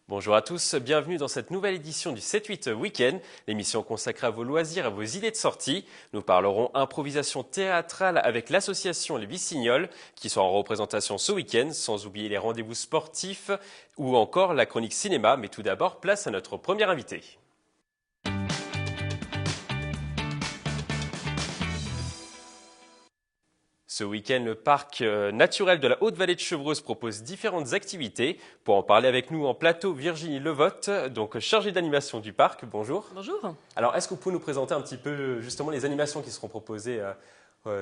Bonjour à tous, bienvenue dans cette nouvelle édition du 7-8 Week-end, l'émission consacrée à vos loisirs et à vos idées de sortie. Nous parlerons improvisation théâtrale avec l'association Les Vicignoles qui sont en représentation ce week-end, sans oublier les rendez-vous sportifs ou encore la chronique cinéma. Mais tout d'abord, place à notre premier invité. Ce week-end, le parc naturel de la Haute-Vallée de Chevreuse propose différentes activités. Pour en parler avec nous en plateau, Virginie Levotte, donc chargée d'animation du parc. Bonjour. Bonjour. Alors, est-ce que vous pouvez nous présenter un petit peu justement les animations qui seront proposées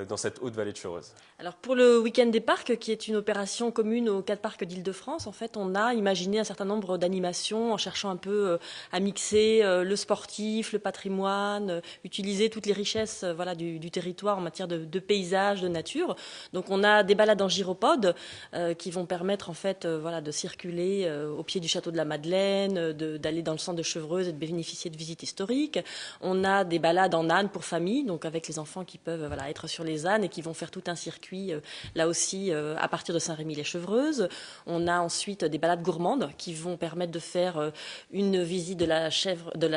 dans cette Haute-Vallée de Chevreuse? Alors pour le week-end des parcs, qui est une opération commune aux 4 parcs d'Île-de-France, en fait, on a imaginé un certain nombre d'animations en cherchant un peu à mixer le sportif, le patrimoine, utiliser toutes les richesses du territoire en matière de paysage, de nature. Donc on a des balades en gyropode qui vont permettre en fait de circuler au pied du château de la Madeleine, d'aller dans le centre de Chevreuse et de bénéficier de visites historiques. On a des balades en âne pour famille, donc avec les enfants qui peuvent être sur les ânes et qui vont faire tout un circuit là aussi à partir de Saint-Rémy-les-Chevreuses. On a ensuite des balades gourmandes qui vont permettre de faire une visite de la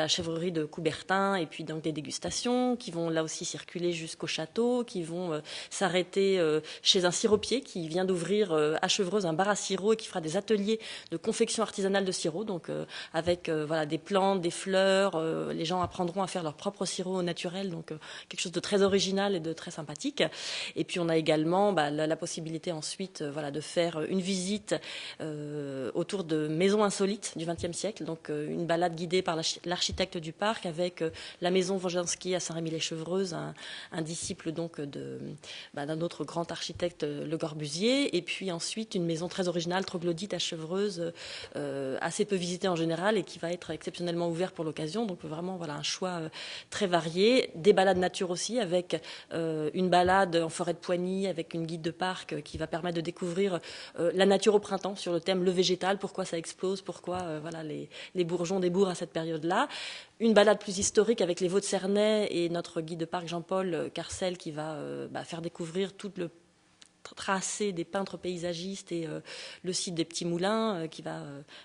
chèvrerie de Coubertin et puis donc des dégustations qui vont là aussi circuler jusqu'au château, qui vont s'arrêter chez un siropier qui vient d'ouvrir à Chevreuse un bar à sirop et qui fera des ateliers de confection artisanale de sirop, donc avec des plantes, des fleurs. Les gens apprendront à faire leur propre sirop au naturel, donc quelque chose de très original et de très sympathique. Et puis on a également la possibilité ensuite de faire une visite autour de maisons insolites du XXe siècle, donc une balade guidée par l'architecte du parc avec la maison Wojanski à Saint-Rémy-les-Chevreuses, un disciple donc d'un autre grand architecte, Le Corbusier, et puis ensuite une maison très originale, troglodyte à Chevreuse, assez peu visitée en général et qui va être exceptionnellement ouverte pour l'occasion, donc vraiment un choix très varié. Des balades nature aussi avec une balade en forêt de Poigny avec une guide de parc qui va permettre de découvrir la nature au printemps sur le thème le végétal, pourquoi ça explose, pourquoi les bourgeons débourrent à cette période-là. Une balade plus historique avec les Vaux de Cernay et notre guide de parc Jean-Paul Carcel qui va faire découvrir tout le tracé des peintres paysagistes et le site des Petits Moulins qui va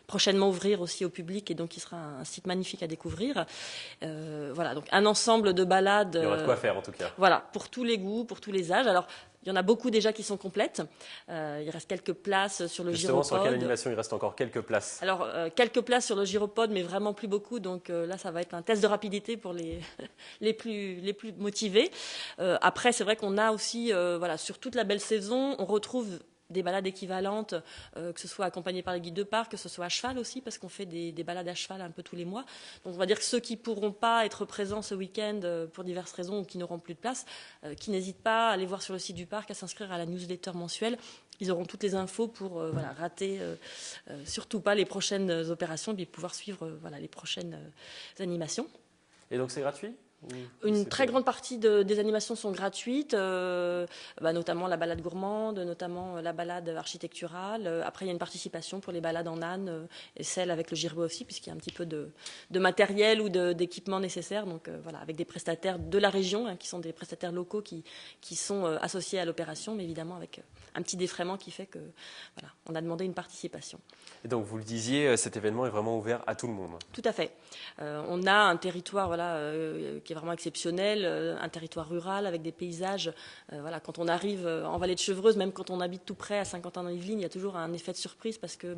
prochainement ouvrir aussi au public et donc qui sera un site magnifique à découvrir. Donc un ensemble de balades. Il y aura de quoi faire en tout cas. Voilà, pour tous les goûts, pour tous les âges. Alors, il y en a beaucoup déjà qui sont complètes. Il reste quelques places sur le Justement, gyropode. sur quelle animation il reste encore quelques places? Alors, quelques places sur le gyropode, mais vraiment plus beaucoup. Donc là, ça va être un test de rapidité pour les plus motivés. Après, c'est vrai qu'on a aussi, sur toute la belle saison, on retrouve des balades équivalentes, que ce soit accompagnées par les guides de parc, que ce soit à cheval aussi, parce qu'on fait des balades à cheval un peu tous les mois. Donc on va dire que ceux qui ne pourront pas être présents ce week-end pour diverses raisons ou qui n'auront plus de place, qui n'hésitent pas à aller voir sur le site du parc, à s'inscrire à la newsletter mensuelle. Ils auront toutes les infos pour rater surtout pas les prochaines opérations, et pouvoir suivre les prochaines animations. Et donc c'est gratuit? Une très grande partie des animations sont gratuites, notamment la balade gourmande, notamment la balade architecturale. Après, il y a une participation pour les balades en âne et celle avec le gyrophare aussi, puisqu'il y a un petit peu de matériel ou d'équipement nécessaire. Donc avec des prestataires de la région, qui sont des prestataires locaux qui sont associés à l'opération, mais évidemment avec un petit défraiement qui fait que on a demandé une participation. Et donc vous le disiez, cet événement est vraiment ouvert à tout le monde. Tout à fait. On a un territoire qui est vraiment exceptionnel, un territoire rural avec des paysages. Quand on arrive en vallée de Chevreuse, même quand on habite tout près à Saint-Quentin-dans-Yvelines, il y a toujours un effet de surprise parce que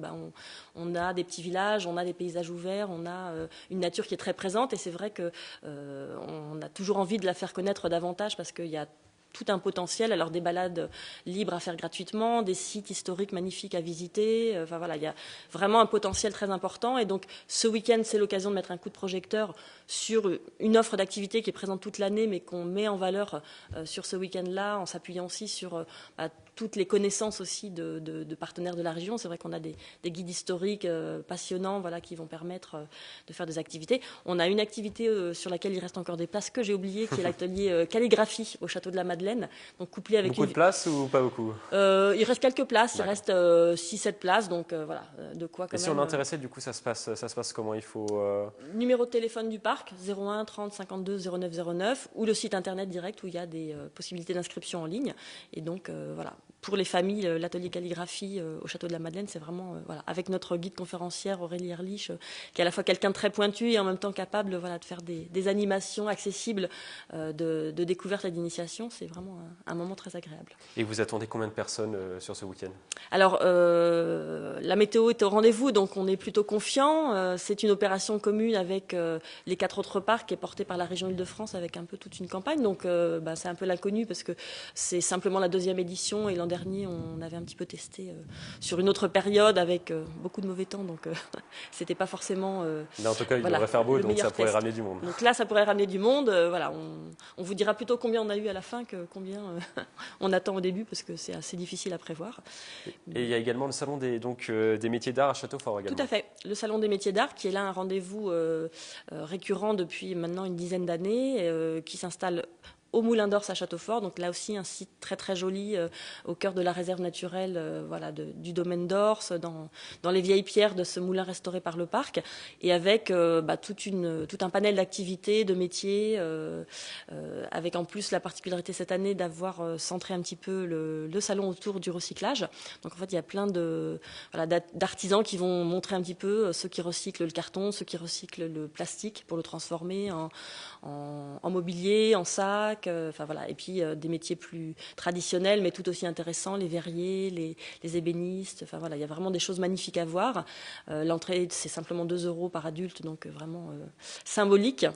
on a des petits villages, on a des paysages ouverts, on a une nature qui est très présente et c'est vrai que on a toujours envie de la faire connaître davantage parce qu'il y a tout un potentiel, alors des balades libres à faire gratuitement, des sites historiques magnifiques à visiter, il y a vraiment un potentiel très important et donc ce week-end c'est l'occasion de mettre un coup de projecteur sur une offre d'activités qui est présente toute l'année mais qu'on met en valeur sur ce week-end-là en s'appuyant aussi sur toutes les connaissances aussi de partenaires de la région. C'est vrai qu'on a des guides historiques passionnants qui vont permettre de faire des activités. On a une activité sur laquelle il reste encore des places que j'ai oubliées, qui est l'atelier calligraphie au château de la Madeleine. Donc couplé avec beaucoup de places ou pas beaucoup? Il reste quelques places, il reste 6-7 places, donc de quoi quand même. Et si on est intéressé, du coup, ça se passe comment? Il faut... Numéro de téléphone du parc, 01 30 52 09 09, ou le site internet direct où il y a des possibilités d'inscription en ligne. Et donc, pour les familles, l'atelier calligraphie au Château de la Madeleine, c'est vraiment voilà, avec notre guide conférencière Aurélie Erlich, qui est à la fois quelqu'un de très pointu et en même temps capable voilà, de faire des animations accessibles de découverte et d'initiation. C'est vraiment un moment très agréable. Et vous attendez combien de personnes sur ce week-end? Alors, la météo est au rendez-vous, donc on est plutôt confiant. C'est une opération commune avec les 4 autres parcs qui est portée par la région Île-de-France avec un peu toute une campagne. Donc, c'est un peu l'inconnu parce que c'est simplement la 2e édition et l'an dernier, on avait un petit peu testé sur une autre période avec beaucoup de mauvais temps. Donc, c'était pas forcément. Là, en tout cas, il voilà, devrait faire beau, donc ça pourrait test. ramener du monde. Donc là, ça pourrait ramener du monde. Voilà, on vous dira plutôt combien on a eu à la fin que combien on attend au début parce que c'est assez difficile à prévoir. Et il y a également le salon des métiers d'art à Châteaufort également. Tout à fait. Le salon des métiers d'art qui est là un rendez-vous récurrent depuis maintenant une dizaine d'années, qui s'installe au Moulin d'Ors à Châteaufort, donc là aussi un site très très joli au cœur de la réserve naturelle voilà, du domaine d'Ors, dans les vieilles pierres de ce moulin restauré par le parc, et avec tout un panel d'activités, de métiers, avec en plus la particularité cette année d'avoir centré un petit peu le salon autour du recyclage. Donc en fait il y a plein d'artisans qui vont montrer un petit peu ceux qui recyclent le carton, ceux qui recyclent le plastique pour le transformer en mobilier, en sac. Enfin voilà, et puis des métiers plus traditionnels, mais tout aussi intéressants, les verriers, les ébénistes. Enfin voilà, il y a vraiment des choses magnifiques à voir. L'entrée, c'est simplement 2 € par adulte, donc vraiment symbolique.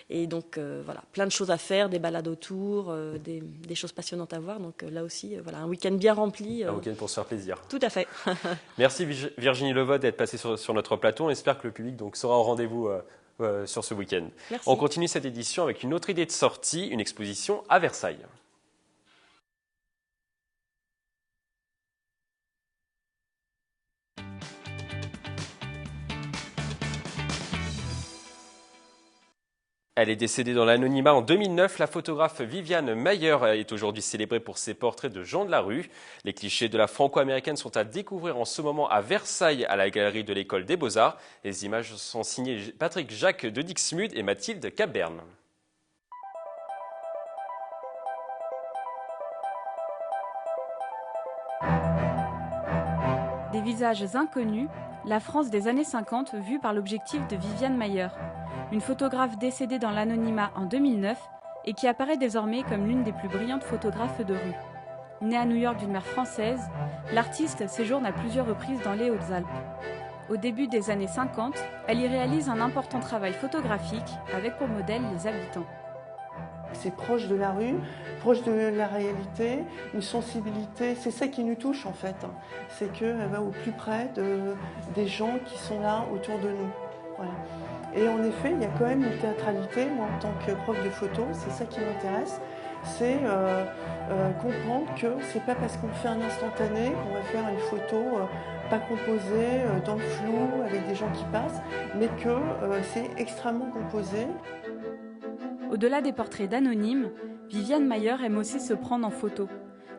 Et donc voilà, plein de choses à faire, des balades autour, des choses passionnantes à voir. Donc là aussi, voilà, un week-end bien rempli. Un week-end pour se faire plaisir. Tout à fait. Merci Virginie Levode d'être passée sur notre plateau. On espère que le public donc sera au rendez-vous sur ce week-end. Merci. On continue cette édition avec une autre idée de sortie, une exposition à Versailles. Elle est décédée dans l'anonymat en 2009. La photographe Viviane Mayer est aujourd'hui célébrée pour ses portraits de gens de la rue. Les clichés de la franco-américaine sont à découvrir en ce moment à Versailles, à la galerie de l'École des Beaux-Arts. Les images sont signées Patrick Jacques de Dixmude et Mathilde Caberne. Des visages inconnus, la France des années 50 vue par l'objectif de Viviane Mayer, une photographe décédée dans l'anonymat en 2009 et qui apparaît désormais comme l'une des plus brillantes photographes de rue. Née à New York d'une mère française, l'artiste séjourne à plusieurs reprises dans les Hautes-Alpes. Au début des années 50, elle y réalise un important travail photographique avec pour modèle les habitants. C'est proche de la rue, proche de la réalité, une sensibilité, c'est ça qui nous touche en fait. C'est qu'elle va au plus près des gens qui sont là autour de nous. Voilà. Et en effet, il y a quand même une théâtralité, moi en tant que prof de photo, c'est ça qui m'intéresse, c'est comprendre que c'est pas parce qu'on fait un instantané qu'on va faire une photo pas composée, dans le flou, avec des gens qui passent, mais que c'est extrêmement composé. Au-delà des portraits d'anonymes, Viviane Mayer aime aussi se prendre en photo.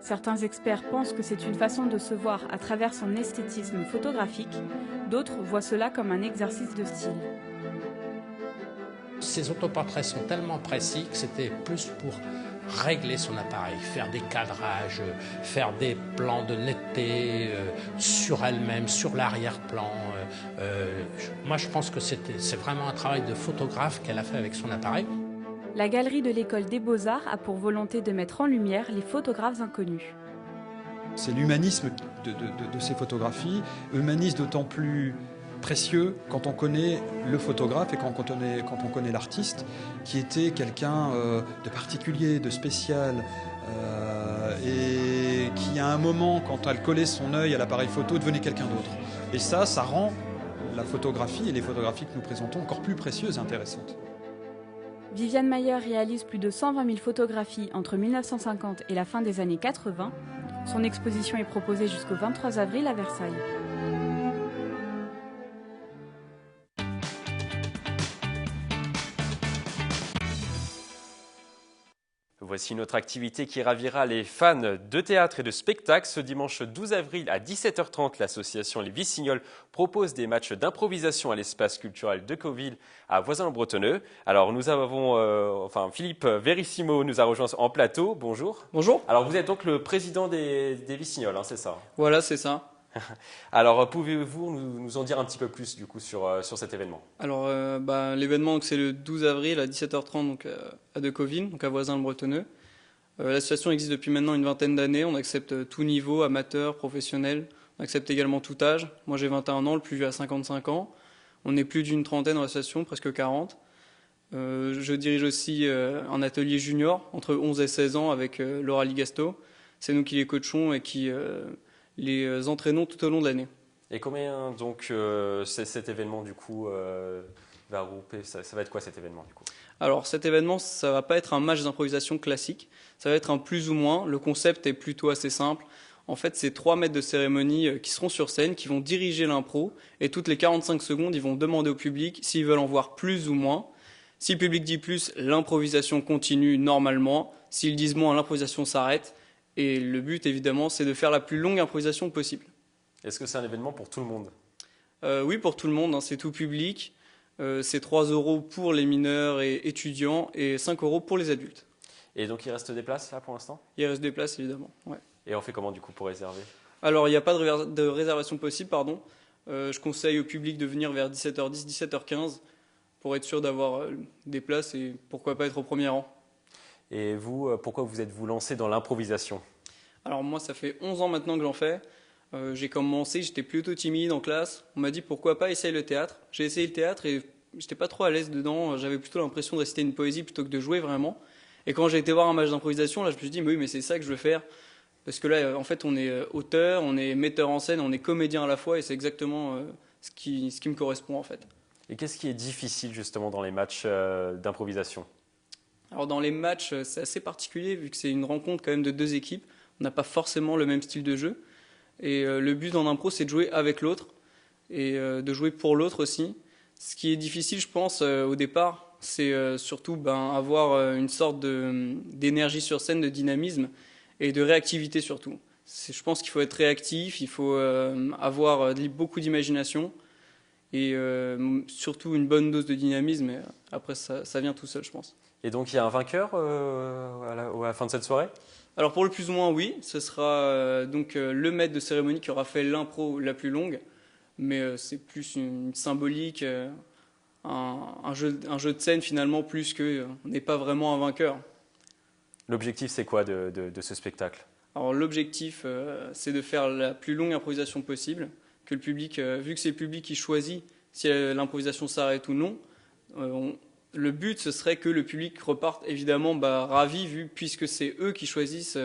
Certains experts pensent que c'est une façon de se voir à travers son esthétisme photographique, d'autres voient cela comme un exercice de style. Ces autoportraits sont tellement précis que c'était plus pour régler son appareil, faire des cadrages, faire des plans de netteté sur elle-même, sur l'arrière-plan. Moi je pense que c'est vraiment un travail de photographe qu'elle a fait avec son appareil. La galerie de l'École des Beaux-Arts a pour volonté de mettre en lumière les photographes inconnus. C'est l'humanisme de ces photographies, humanisme d'autant plus précieux quand on connaît le photographe et quand on connaît l'artiste, qui était quelqu'un de particulier, de spécial, et qui à un moment, quand elle collait son œil à l'appareil photo, devenait quelqu'un d'autre. Et ça rend la photographie et les photographies que nous présentons encore plus précieuses et intéressantes. Viviane Mayer réalise plus de 120 000 photographies entre 1950 et la fin des années 80. Son exposition est proposée jusqu'au 23 avril à Versailles. Voici une autre activité qui ravira les fans de théâtre et de spectacle. Ce dimanche 12 avril à 17h30, l'association Les Vissignols propose des matchs d'improvisation à l'espace culturel de Cauville à Voisins-le-Bretonneux. Alors nous avons, Philippe Verissimo nous a rejoint en plateau. Bonjour. Bonjour. Alors vous êtes donc le président des Vissignols, hein, c'est ça? Voilà, c'est ça. Alors pouvez-vous nous en dire un petit peu plus du coup sur cet événement? Alors l'événement c'est le 12 avril à 17h30 donc à Decauville, donc à Voisins-le-Bretonneux. L'association existe depuis maintenant une vingtaine d'années. On accepte tout niveau, amateur, professionnel. On accepte également tout âge. Moi j'ai 21 ans, le plus vieux a 55 ans. On est plus d'une trentaine dans l'association, presque 40. Je dirige aussi un atelier junior entre 11 et 16 ans avec Laura Ligasto. C'est nous qui les coachons et qui les entraînons tout au long de l'année. Et combien donc cet événement du coup va regrouper, ça va être quoi cet événement du coup? Alors cet événement, ça va pas être un match d'improvisation classique, ça va être un plus ou moins. Le concept est plutôt assez simple. En fait, c'est 3 maîtres de cérémonie qui seront sur scène, qui vont diriger l'impro, et toutes les 45 secondes, ils vont demander au public s'ils veulent en voir plus ou moins. Si le public dit plus, l'improvisation continue normalement. S'ils disent moins, l'improvisation s'arrête. Et le but, évidemment, c'est de faire la plus longue improvisation possible. Est-ce que c'est un événement pour tout le monde? Oui, pour tout le monde, hein, c'est tout public. C'est 3 € pour les mineurs et étudiants et 5 € pour les adultes. Et donc il reste des places là pour l'instant? Il reste des places, évidemment. Ouais. Et on fait comment du coup pour réserver? Alors, il n'y a pas de réservation possible, pardon. Je conseille au public de venir vers 17h10, 17h15 pour être sûr d'avoir des places et pourquoi pas être au premier rang. Et vous, pourquoi vous êtes-vous lancé dans l'improvisation? Alors moi, ça fait 11 ans maintenant que j'en fais. J'ai commencé, j'étais plutôt timide en classe. On m'a dit pourquoi pas essayer le théâtre. J'ai essayé le théâtre et j'étais pas trop à l'aise dedans. J'avais plutôt l'impression de réciter une poésie plutôt que de jouer vraiment. Et quand j'ai été voir un match d'improvisation, là je me suis dit mais oui, mais c'est ça que je veux faire. Parce que là, en fait, on est auteur, on est metteur en scène, on est comédien à la fois et c'est exactement ce qui me correspond en fait. Et qu'est-ce qui est difficile justement dans les matchs d'improvisation? Alors dans les matchs, c'est assez particulier vu que c'est une rencontre quand même de 2 équipes. On n'a pas forcément le même style de jeu. Et le but en impro, c'est de jouer avec l'autre et de jouer pour l'autre aussi. Ce qui est difficile, je pense, au départ, c'est surtout avoir une sorte d'énergie sur scène, de dynamisme et de réactivité surtout. Je pense qu'il faut être réactif, il faut avoir beaucoup d'imagination et surtout une bonne dose de dynamisme. Et après, ça vient tout seul, je pense. Et donc il y a un vainqueur à la fin de cette soirée? Alors pour le plus ou moins oui, ce sera donc le maître de cérémonie qui aura fait l'impro la plus longue, mais c'est plus une symbolique, un jeu de scène finalement plus que on n'est pas vraiment un vainqueur. L'objectif c'est quoi de ce spectacle? Alors l'objectif c'est de faire la plus longue improvisation possible, que le public, vu que c'est le public qui choisit si l'improvisation s'arrête ou non, le but, ce serait que le public reparte évidemment ravi, puisque c'est eux qui choisissent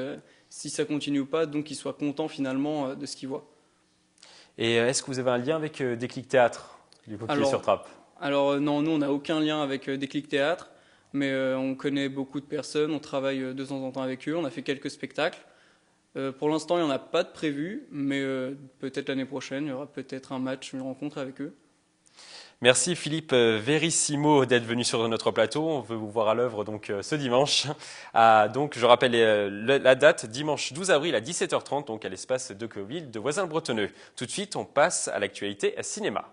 si ça continue ou pas, donc qu'ils soient contents finalement de ce qu'ils voient. Et est-ce que vous avez un lien avec Déclic Théâtre, du coup, qui est sur Trappes? Alors non, nous on n'a aucun lien avec Déclic Théâtre, mais on connaît beaucoup de personnes, on travaille de temps en temps avec eux, on a fait quelques spectacles. Pour l'instant, il n'y en a pas de prévu, mais peut-être l'année prochaine, il y aura peut-être un match, une rencontre avec eux. Merci Philippe Verissimo d'être venu sur notre plateau. On veut vous voir à l'œuvre donc ce dimanche. Donc je rappelle la date, dimanche 12 avril à 17h30, donc à l'espace de Decauville de Voisins-le-Bretonneux. Tout de suite, on passe à l'actualité cinéma.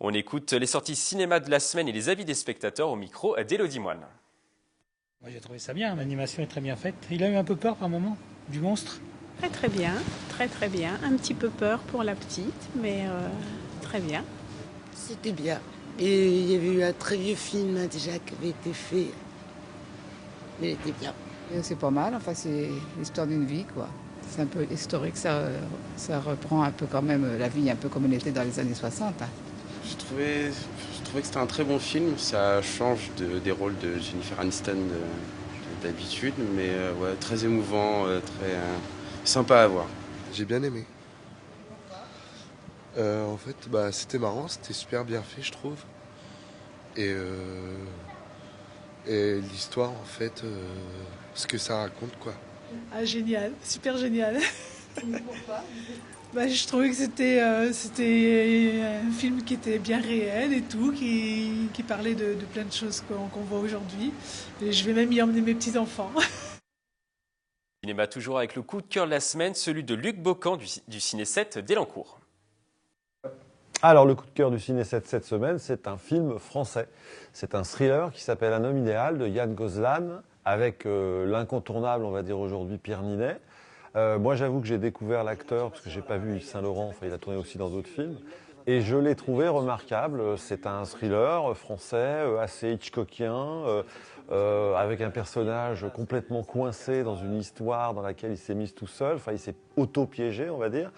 On écoute les sorties cinéma de la semaine et les avis des spectateurs au micro d'Élodie Moine. Moi, j'ai trouvé ça bien, l'animation est très bien faite. Il a eu un peu peur par moment du monstre? Très bien, très bien. Un petit peu peur pour la petite, mais très bien. C'était bien. Et il y avait eu un très vieux film déjà qui avait été fait. Mais il était bien. C'est pas mal, enfin c'est l'histoire d'une vie quoi. C'est un peu historique, ça reprend un peu quand même la vie un peu comme elle était dans les années 60. Hein. Je trouvais que c'était un très bon film. Ça change des rôles de Jennifer Aniston d'habitude, mais ouais, très émouvant, très sympa à voir. J'ai bien aimé. En fait, c'était marrant, c'était super bien fait, je trouve. Et l'histoire, en fait, ce que ça raconte, quoi. Ah, génial, super génial. Pourquoi? Je trouvais que c'était un film qui était bien réel et tout, qui parlait de plein de choses qu'on voit aujourd'hui. Et je vais même y emmener mes petits-enfants. Cinéma toujours avec le coup de cœur de la semaine, celui de Luc Bocan du Ciné 7 d'Elancourt. Alors le coup de cœur du Ciné 7 cette semaine, c'est un film français. C'est un thriller qui s'appelle Un homme idéal de Yann Gozlan, avec l'incontournable, on va dire aujourd'hui, Pierre Ninet. Moi j'avoue que j'ai découvert l'acteur, parce que j'ai pas vu Yves Saint-Laurent, enfin il a tourné aussi dans d'autres films. Et je l'ai trouvé remarquable. C'est un thriller français, assez hitchcockien, avec un personnage complètement coincé dans une histoire dans laquelle il s'est mis tout seul. Enfin, il s'est auto-piégé, on va dire.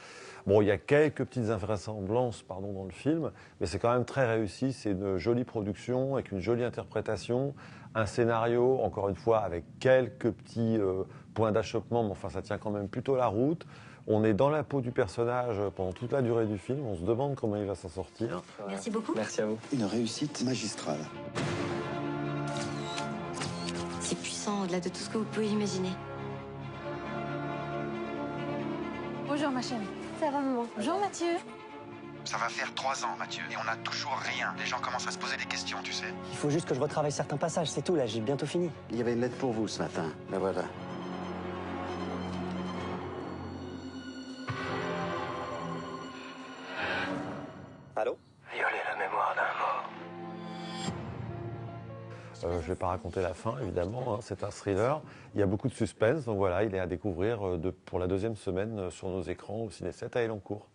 Bon, il y a quelques petites invraisemblances, dans le film, mais c'est quand même très réussi. C'est une jolie production, avec une jolie interprétation, un scénario, encore une fois, avec quelques petits points d'achoppement, mais enfin, ça tient quand même plutôt la route. On est dans la peau du personnage pendant toute la durée du film. On se demande comment il va s'en sortir. Merci beaucoup. Merci à vous. Une réussite magistrale. C'est puissant au-delà de tout ce que vous pouvez imaginer. Bonjour ma chérie. Ça va maman? Bonjour Mathieu. Ça va faire 3 ans, Mathieu, et on n'a toujours rien. Les gens commencent à se poser des questions, tu sais. Il faut juste que je retravaille certains passages, c'est tout, là, j'ai bientôt fini. Il y avait une lettre pour vous ce matin. La voilà. Allô? Violer la mémoire d'un mort. Je ne vais pas raconter la fin, évidemment, c'est un thriller. Il y a beaucoup de suspense, donc voilà, il est à découvrir pour la 2e semaine sur nos écrans au Ciné 7 à Elancourt.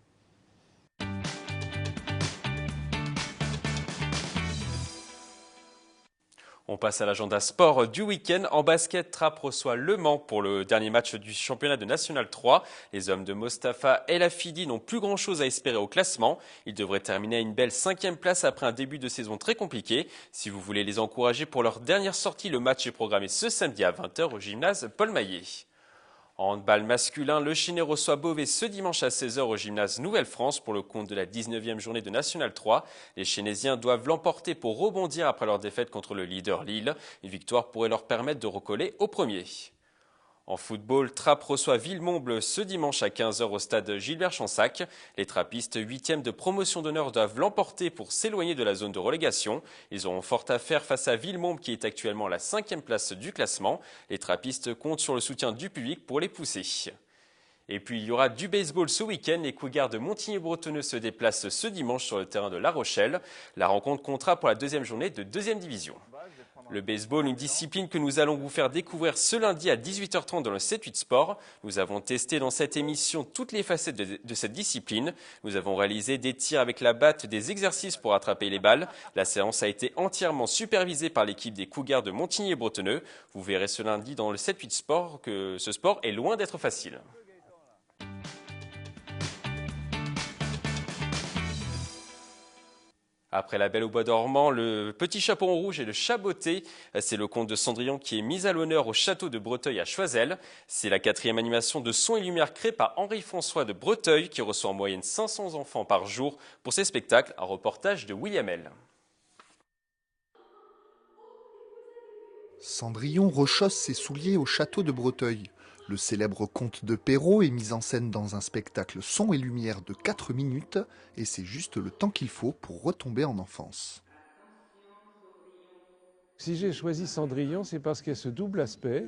On passe à l'agenda sport du week-end. En basket, Trappes reçoit Le Mans pour le dernier match du championnat de National 3. Les hommes de Mostafa El Afidi n'ont plus grand-chose à espérer au classement. Ils devraient terminer à une belle 5e place après un début de saison très compliqué. Si vous voulez les encourager pour leur dernière sortie, le match est programmé ce samedi à 20h au gymnase Paul Maillet. En handball masculin, le Chénet reçoit Beauvais ce dimanche à 16h au gymnase Nouvelle-France pour le compte de la 19e journée de National 3. Les Chénésiens doivent l'emporter pour rebondir après leur défaite contre le leader Lille. Une victoire pourrait leur permettre de recoller au premier. En football, Trappes reçoit Villemomble ce dimanche à 15h au stade Gilbert-Chansac. Les Trappistes 8e de promotion d'honneur doivent l'emporter pour s'éloigner de la zone de relégation. Ils auront fort à faire face à Villemomble qui est actuellement à la 5e place du classement. Les Trappistes comptent sur le soutien du public pour les pousser. Et puis il y aura du baseball ce week-end. Les Cougars de Montigny-Bretonneux se déplacent ce dimanche sur le terrain de La Rochelle. La rencontre comptera pour la 2e journée de 2e division. Le baseball, une discipline que nous allons vous faire découvrir ce lundi à 18h30 dans le 7-8 Sport. Nous avons testé dans cette émission toutes les facettes de cette discipline. Nous avons réalisé des tirs avec la batte, des exercices pour attraper les balles. La séance a été entièrement supervisée par l'équipe des Cougars de Montigny-Bretonneux. Vous verrez ce lundi dans le 7-8 Sport que ce sport est loin d'être facile. Après La Belle au bois dormant, Le Petit chaperon rouge et Le chat botté, c'est le conte de Cendrillon qui est mis à l'honneur au château de Breteuil à Choiseul. C'est la 4e animation de son et lumière créée par Henri-François de Breteuil qui reçoit en moyenne 500 enfants par jour pour ses spectacles. Un reportage de William L. Cendrillon rechausse ses souliers au château de Breteuil. Le célèbre conte de Perrault est mis en scène dans un spectacle son et lumière de 4 minutes et c'est juste le temps qu'il faut pour retomber en enfance. Si j'ai choisi Cendrillon, c'est parce qu'il y a ce double aspect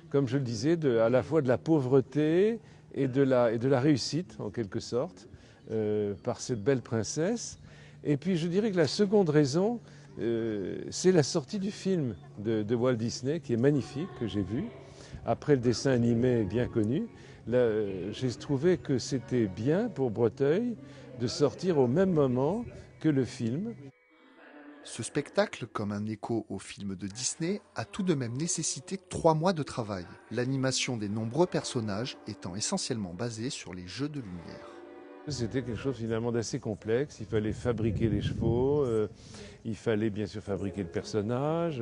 comme je le disais, à la fois de la pauvreté et de la réussite en quelque sorte par cette belle princesse. Et puis je dirais que la seconde raison, c'est la sortie du film de Walt Disney qui est magnifique, que j'ai vu. Après le dessin animé bien connu, j'ai trouvé que c'était bien pour Breteuil de sortir au même moment que le film. Ce spectacle, comme un écho au film de Disney, a tout de même nécessité 3 mois de travail, l'animation des nombreux personnages étant essentiellement basée sur les jeux de lumière. C'était quelque chose finalement d'assez complexe. Il fallait fabriquer les chevaux, il fallait bien sûr fabriquer le personnage,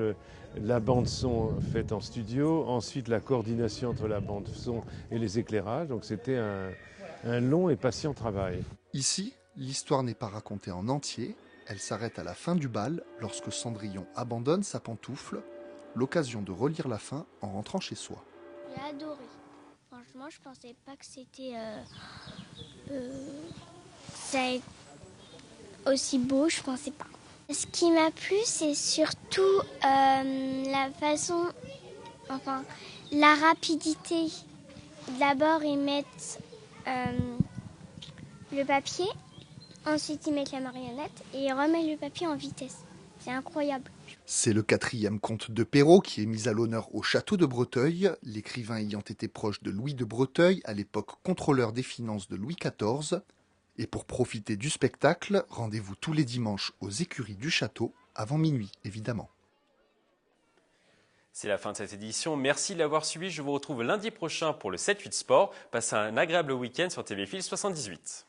la bande-son faite en studio, ensuite la coordination entre la bande-son et les éclairages. Donc c'était un long et patient travail. Ici, l'histoire n'est pas racontée en entier. Elle s'arrête à la fin du bal lorsque Cendrillon abandonne sa pantoufle, l'occasion de relire la fin en rentrant chez soi. J'ai adoré. franchement, je pensais pas que c'était ça aussi beau, je pensais pas. Ce qui m'a plu, c'est surtout la façon, enfin, la rapidité. D'abord, ils mettent le papier, ensuite ils mettent la marionnette et ils remettent le papier en vitesse. C'est incroyable. C'est le 4e conte de Perrault qui est mis à l'honneur au château de Breteuil, l'écrivain ayant été proche de Louis de Breteuil, à l'époque contrôleur des finances de Louis XIV. Et pour profiter du spectacle, rendez-vous tous les dimanches aux écuries du château, avant minuit évidemment. C'est la fin de cette édition. Merci de l'avoir suivi. Je vous retrouve lundi prochain pour le 7-8 Sport. Passez un agréable week-end sur TV Fil 78.